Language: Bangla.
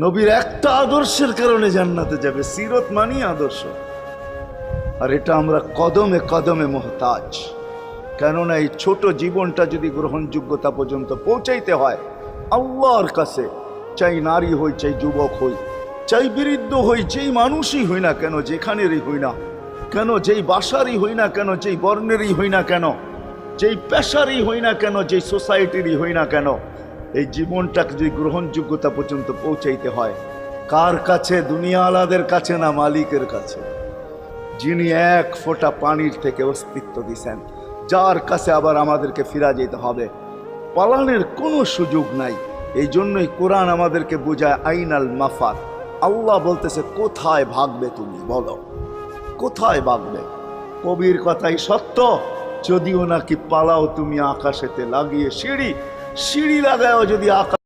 নবীর একটা আদর্শের কারণে জান্নাতে যাবে। সিরত মানি আদর্শ। আর এটা আমরা কদমে কদমে মুহতাজ। কেননা এই ছোট জীবনটা যদি গ্রহণযোগ্যতা পর্যন্ত পৌঁছাইতে হয় আল্লাহর কাছে, চাই নারী হই, চাই যুবক হই, চাই বৃদ্ধ হই, যেই মানুষই হই না কেন, যেখানেরই হই না কেন, যেই বাসারই হই না কেন, যেই বর্ণেরই হই না কেন, যেই পেশারই হই না কেন, যেই সোসাইটিরই হই না কেন, এই জীবনটাকে যদি গ্রহণযোগ্যতা পর্যন্ত পৌঁছাইতে হয় কার কাছে? দুনিয়া আলাদের কাছে না, মালিকের কাছে, যিনি এক ফোঁটা পানির থেকে অস্তিত্ব দিছেন, যার কাছে আবার আমাদেরকে ফিরা যেতে হবে। পালানের কোনো সুযোগ নাই। এই জন্যই কোরআন আমাদেরকে বোঝায় আইনাল মাফার। আল্লাহ বলতেছে কোথায় ভাগবে তুমি, বলো কোথায় ভাগবে? কবির কথাই সত্য, যদিও নাকি পালাও তুমি আকাশেতে লাগিয়ে সিঁড়ি, সিঁড়ি লাগাও যদি আকাশ